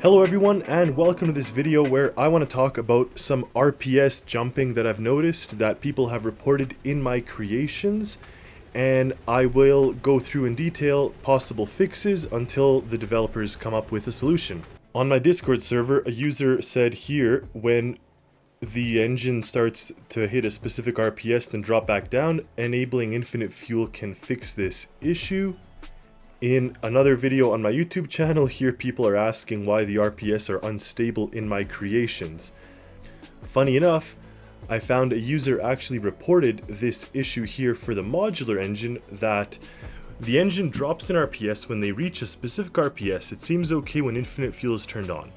Hello everyone, and welcome to this video where I want to talk about some RPS jumping that I've noticed that people have reported in my creations, and I will go through in detail possible fixes until the developers come up with a solution. On my Discord server, a user said here when the engine starts to hit a specific RPS then drop back down, enabling infinite fuel can fix this issue. In another video on my YouTube channel, here people are asking why the RPS are unstable in my creations. Funny enough, I found a user actually reported this issue here for the modular engine, that the engine drops in RPS when they reach a specific RPS. It seems okay when infinite fuel is turned on.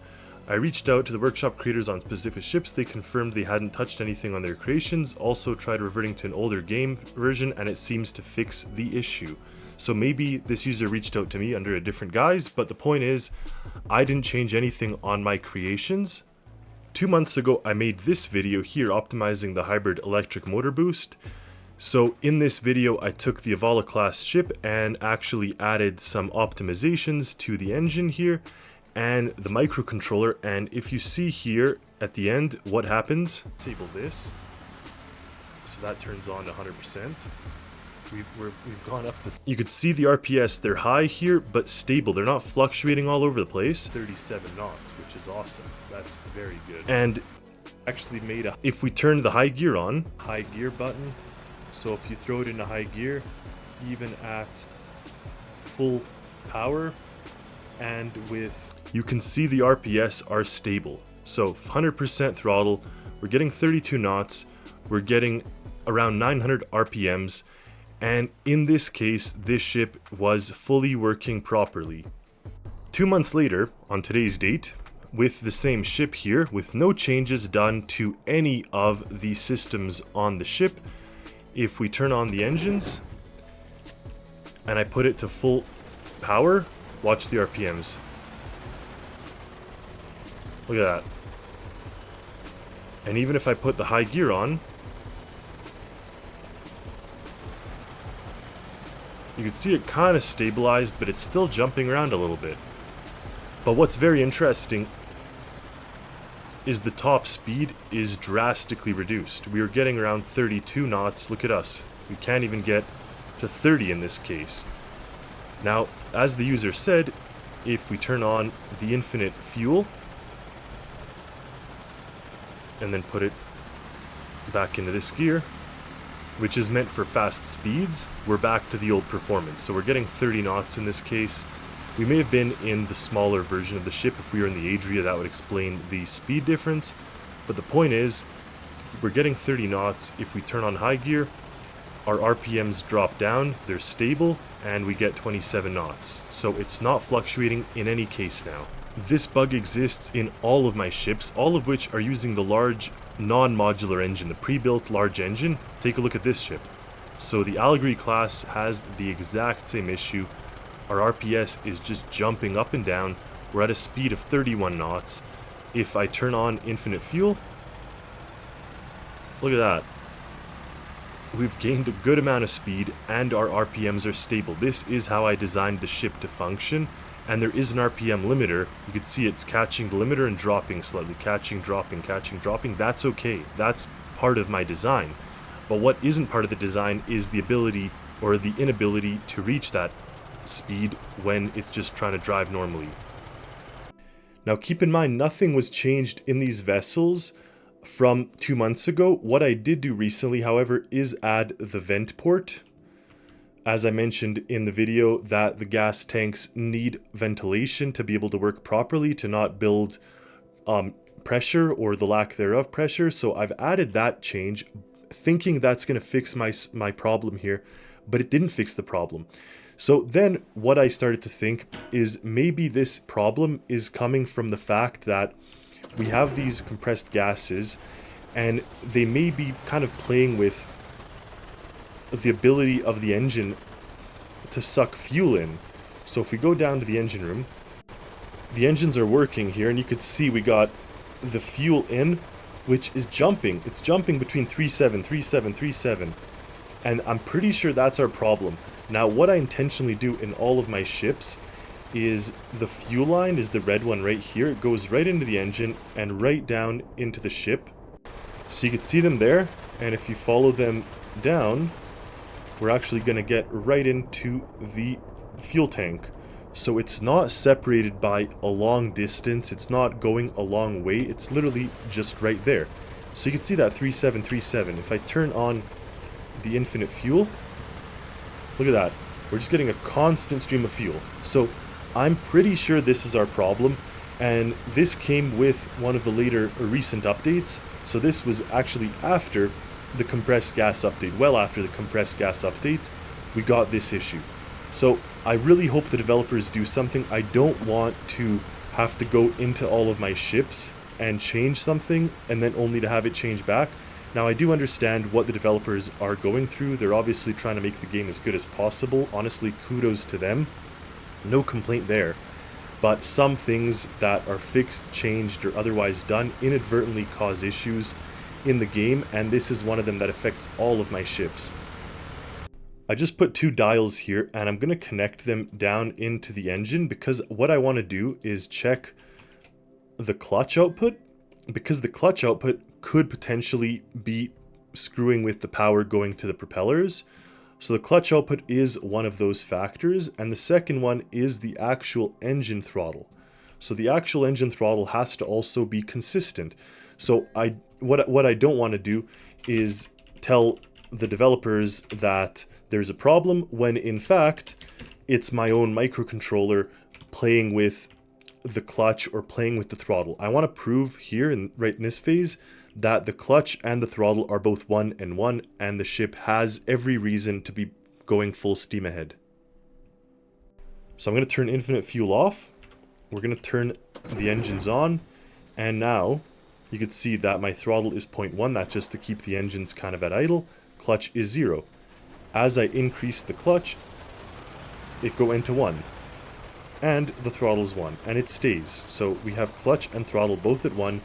I reached out to the workshop creators on specific ships. They confirmed they hadn't touched anything on their creations, also tried reverting to an older game version, and it seems to fix the issue. So maybe this user reached out to me under a different guise, but the point is, I didn't change anything on my creations. 2 months ago, I made this video here optimizing the hybrid electric motor boost. So in this video, I took the Avala class ship and actually added some optimizations to the engine here and the microcontroller. And if you see here at the end, what happens? Disable this. So that turns on to 100%. We've gone up to... You could see the RPS, they're high here, but stable. They're not fluctuating all over the place. 37 knots, which is awesome. That's very good. And actually made a... If we turn the high gear on, high gear button, so if you throw it into high gear, even at full power, and with... You can see the RPS are stable. So 100% throttle, we're getting 32 knots, we're getting around 900 RPMs, and in this case, this ship was fully working properly. 2 months later, on today's date, with the same ship here, with no changes done to any of the systems on the ship, if we turn on the engines, and I put it to full power, watch the RPMs. Look at that. And even if I put the high gear on, you can see it kind of stabilized, but it's still jumping around a little bit. But what's very interesting is the top speed is drastically reduced. We were getting around 32 knots. Look at us. We can't even get to 30 in this case. Now, as the user said, if we turn on the infinite fuel and then put it back into this gear, which is meant for fast speeds, we're back to the old performance. So we're getting 30 knots in this case. We may have been in the smaller version of the ship. If we were in the Adria, that would explain the speed difference. But the point is, we're getting 30 knots. If we turn on high gear, our RPMs drop down, they're stable, and we get 27 knots. So it's not fluctuating in any case now. This bug exists in all of my ships, all of which are using the large non-modular engine, the pre-built large engine. Take a look at this ship. So the Allegory class has the exact same issue. Our RPS is just jumping up and down. We're at a speed of 31 knots. If I turn on infinite fuel, look at that. We've gained a good amount of speed and our RPMs are stable. This is how I designed the ship to function. And there is an RPM limiter. You can see it's catching the limiter and dropping slightly, catching, dropping, catching, dropping. That's okay. That's part of my design. But what isn't part of the design is the ability or the inability to reach that speed when it's just trying to drive normally. Now keep in mind, nothing was changed in these vessels from 2 months ago. What I did do recently, however, is add the vent port. As I mentioned in the video, that the gas tanks need ventilation to be able to work properly, to not build pressure or the lack thereof pressure. So I've added that change, thinking that's going to fix my problem here, but it didn't fix the problem. So then what I started to think is maybe this problem is coming from the fact that we have these compressed gases and they may be kind of playing with the ability of the engine to suck fuel in. So if we go down to the engine room, the engines are working here, and you could see we got the fuel in, which is jumping. It's jumping between 37, 37, 37, and I'm pretty sure that's our problem. Now what I intentionally do in all of my ships is the fuel line is the red one right here. It goes right into the engine and right down into the ship. So you can see them there, and if you follow them down, we're actually going to get right into the fuel tank. So it's not separated by a long distance, it's not going a long way, it's literally just right there. So you can see that 3737. If I turn on the infinite fuel, look at that. We're just getting a constant stream of fuel. So I'm pretty sure this is our problem, and this came with one of the later or recent updates. So this was actually after the compressed gas update. Well after the compressed gas update, we got this issue. So I really hope the developers do something. I don't want to have to go into all of my ships and change something and then only to have it change back. Now I do understand what the developers are going through. They're obviously trying to make the game as good as possible. Honestly, kudos to them. No complaint there. But some things that are fixed, changed, or otherwise done inadvertently cause issues in the game, and this is one of them that affects all of my ships. I just put two dials here, and I'm going to connect them down into the engine because what I want to do is check the clutch output, because the clutch output could potentially be screwing with the power going to the propellers. So the clutch output is one of those factors, and the second one is the actual engine throttle. So the actual engine throttle has to also be consistent. So what I don't want to do is tell the developers that there's a problem when in fact it's my own microcontroller playing with the clutch or playing with the throttle. I want to prove here right in this phase that the clutch and the throttle are both 1 and 1, and the ship has every reason to be going full steam ahead. So I'm going to turn infinite fuel off. We're going to turn the engines on, and now you can see that my throttle is 0.1. That's just to keep the engines kind of at idle. Clutch is 0. As I increase the clutch, it go into 1. And the throttle is 1. And it stays. So we have clutch and throttle both at 1.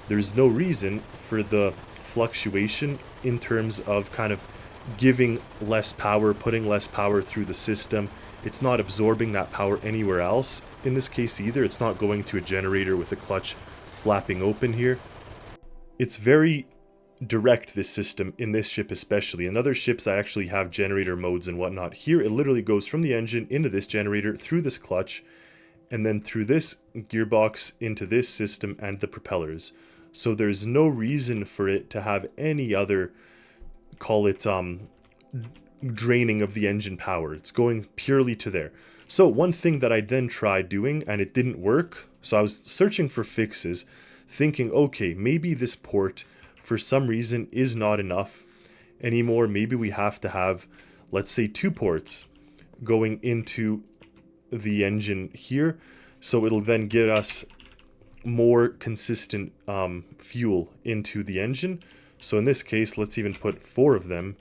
There's no reason for the fluctuation in terms of kind of giving less power, putting less power through the system. It's not absorbing that power anywhere else in this case either. It's not going to a generator with the clutch flapping open here. It's very direct, this system, in this ship especially. In other ships I actually have generator modes and whatnot. Here it literally goes from the engine into this generator, through this clutch, and then through this gearbox into this system and the propellers. So there's no reason for it to have any other, call it draining of the engine power. It's going purely to there. So one thing that I then tried doing and it didn't work, so I was searching for fixes, thinking, okay, maybe this port for some reason is not enough anymore. Maybe we have to have, let's say, 2 ports going into the engine here, so it'll then get us more consistent fuel into the engine. So in this case, let's even put 4 of them.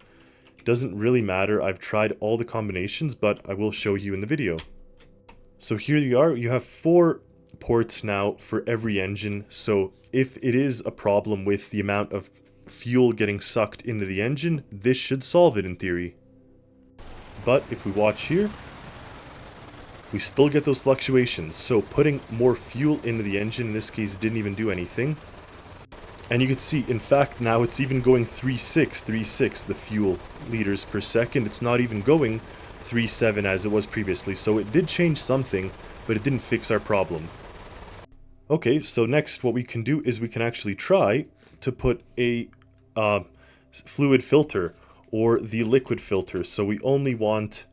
Doesn't really matter. I've tried all the combinations, but I will show you in the video. So here you are. You have 4 ports now for every engine. So if it is a problem with the amount of fuel getting sucked into the engine, this should solve it in theory. But if we watch here, we still get those fluctuations. So putting more fuel into the engine in this case didn't even do anything. And you can see, in fact, now it's even going 3.6, the fuel liters per second. It's not even going 3.7 as it was previously. So it did change something, but it didn't fix our problem. Okay, so next what we can do is we can actually try to put a fluid filter or the liquid filter. So we only want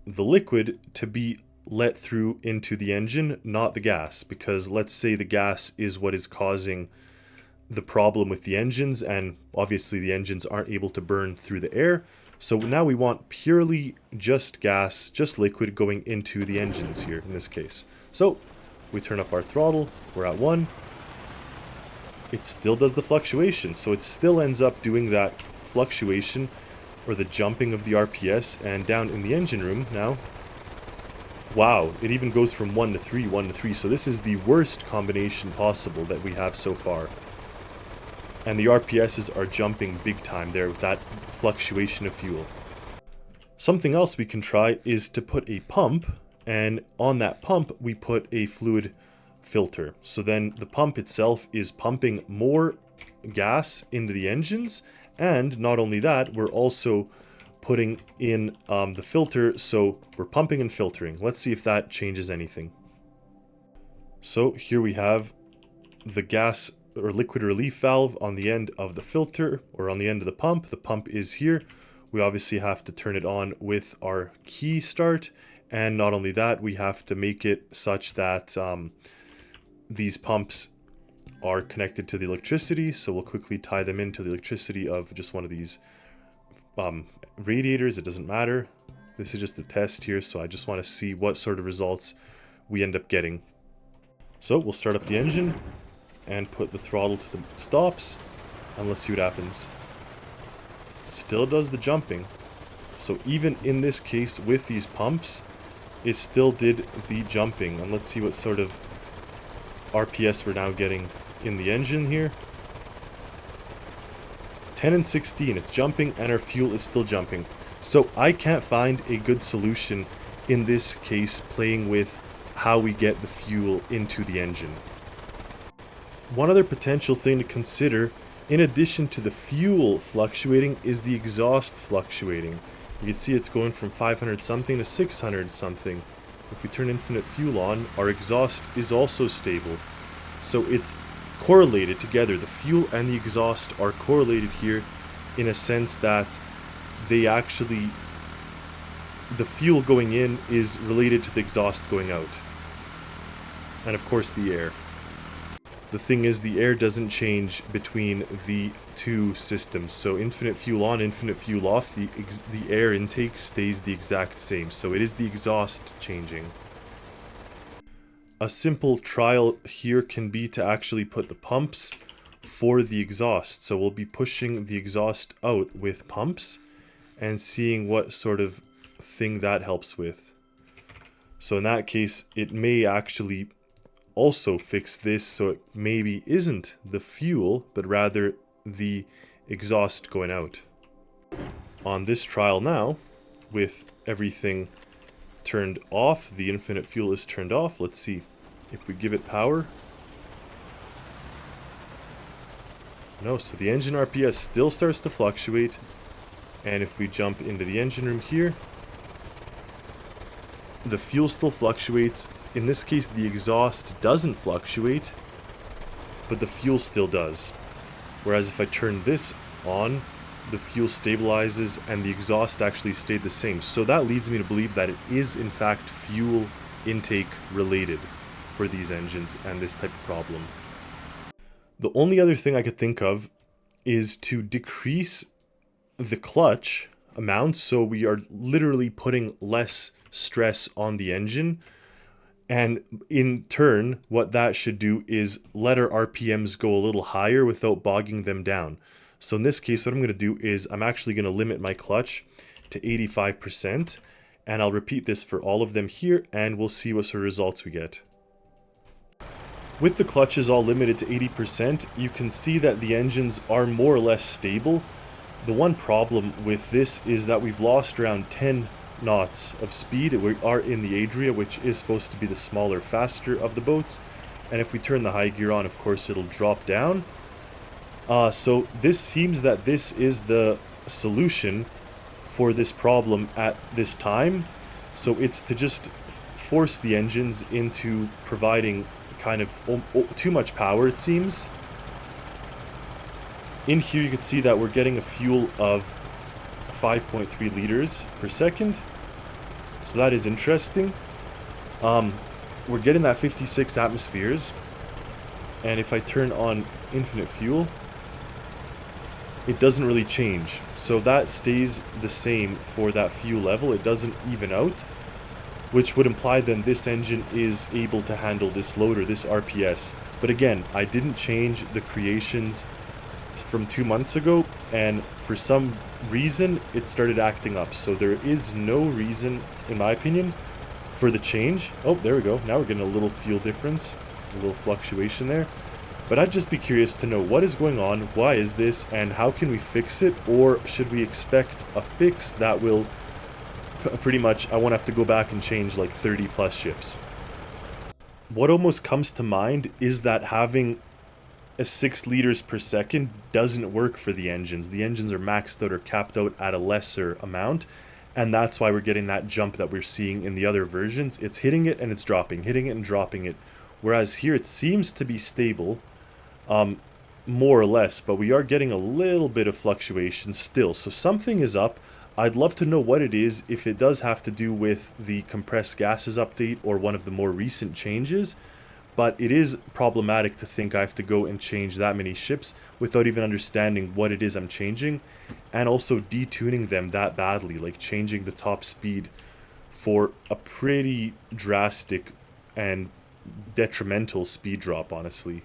the liquid to be let through into the engine, not the gas, because let's say the gas is what is causing the problem with the engines, and obviously the engines aren't able to burn through the air. So now we want purely just gas, just liquid going into the engines here in this case. So we turn up our throttle, we're at 1. It still does the fluctuation, so it still ends up doing that fluctuation or the jumping of the RPS. And down in the engine room now, wow, it even goes from 1 to 3, 1 to 3. So this is the worst combination possible that we have so far. And the RPSs are jumping big time there with that fluctuation of fuel. Something else we can try is to put a pump and on that pump we put a fluid filter. So then the pump itself is pumping more gas into the engines, and not only that, we're also putting in the filter, so we're pumping and filtering. Let's see if that changes anything. So here we have the gas or liquid relief valve on the end of the filter, or on the end of the pump. The pump is here. We obviously have to turn it on with our key start, and not only that, we have to make it such that these pumps are connected to the electricity. So we'll quickly tie them into the electricity of just one of these radiators. It doesn't matter. This is just a test here, so I just want to see what sort of results we end up getting. So we'll start up the engine and put the throttle to the stops, and let's see what happens. Still does the jumping. So even in this case with these pumps, it still did the jumping. And let's see what sort of RPS we're now getting in the engine here. 10 and 16, it's jumping, and our fuel is still jumping. So I can't find a good solution in this case playing with how we get the fuel into the engine. One other potential thing to consider, in addition to the fuel fluctuating, is the exhaust fluctuating. You can see it's going from 500 something to 600 something. If we turn infinite fuel on, our exhaust is also stable. So it's correlated together. The fuel and the exhaust are correlated here in a sense that they actually, the fuel going in is related to the exhaust going out. And of course the air. The thing is, the air doesn't change between the two systems. So infinite fuel on, infinite fuel off, the air intake stays the exact same. So it is the exhaust changing. A simple trial here can be to actually put the pumps for the exhaust. So we'll be pushing the exhaust out with pumps and seeing what sort of thing that helps with. So in that case, it may actually also fix this, so it maybe isn't the fuel, but rather the exhaust going out. On this trial now, with everything turned off, the infinite fuel is turned off. Let's see if we give it power. No, so the engine RPS still starts to fluctuate, and if we jump into the engine room here, the fuel still fluctuates. In this case, the exhaust doesn't fluctuate, but the fuel still does. Whereas if I turn this on, the fuel stabilizes and the exhaust actually stayed the same. So that leads me to believe that it is in fact fuel intake related for these engines and this type of problem. The only other thing I could think of is to decrease the clutch amount, so we are literally putting less stress on the engine. And in turn, what that should do is let our RPMs go a little higher without bogging them down. So in this case, what I'm going to do is I'm actually going to limit my clutch to 85%. And I'll repeat this for all of them here, and we'll see what sort of results we get. With the clutches all limited to 80%, you can see that the engines are more or less stable. The one problem with this is that we've lost around 10 knots of speed. We are in the Adria, which is supposed to be the smaller, faster of the boats, and if we turn the high gear on, of course it'll drop down. So this seems that this is the solution for this problem at this time. So it's to just force the engines into providing kind of too much power, it seems. In here you can see that we're getting a fuel of 5.3 liters per second. So that is interesting. We're getting that 56 atmospheres. And if I turn on infinite fuel, it doesn't really change. So that stays the same for that fuel level. It doesn't even out, which would imply then this engine is able to handle this load or this RPS. But again, I didn't change the creations from 2 months ago, and for some reason it started acting up. So there is no reason, in my opinion, for the change. Oh, there we go. Now we're getting a little fuel difference, a little fluctuation there. But I'd just be curious to know what is going on, why is this, and how can we fix it, or should we expect a fix that will pretty much I won't have to go back and change like 30 plus ships. What almost comes to mind is that having a 6 liters per second doesn't work for the engines. The engines are maxed out or capped out at a lesser amount, and that's why we're getting that jump that we're seeing in the other versions. It's hitting it and it's dropping, hitting it and dropping it. Whereas here it seems to be stable, more or less, but we are getting a little bit of fluctuation still. So something is up. I'd love to know what it is, if it does have to do with the compressed gases update or one of the more recent changes. But it is problematic to think I have to go and change that many ships without even understanding what it is I'm changing, and also detuning them that badly, like changing the top speed for a pretty drastic and detrimental speed drop, honestly.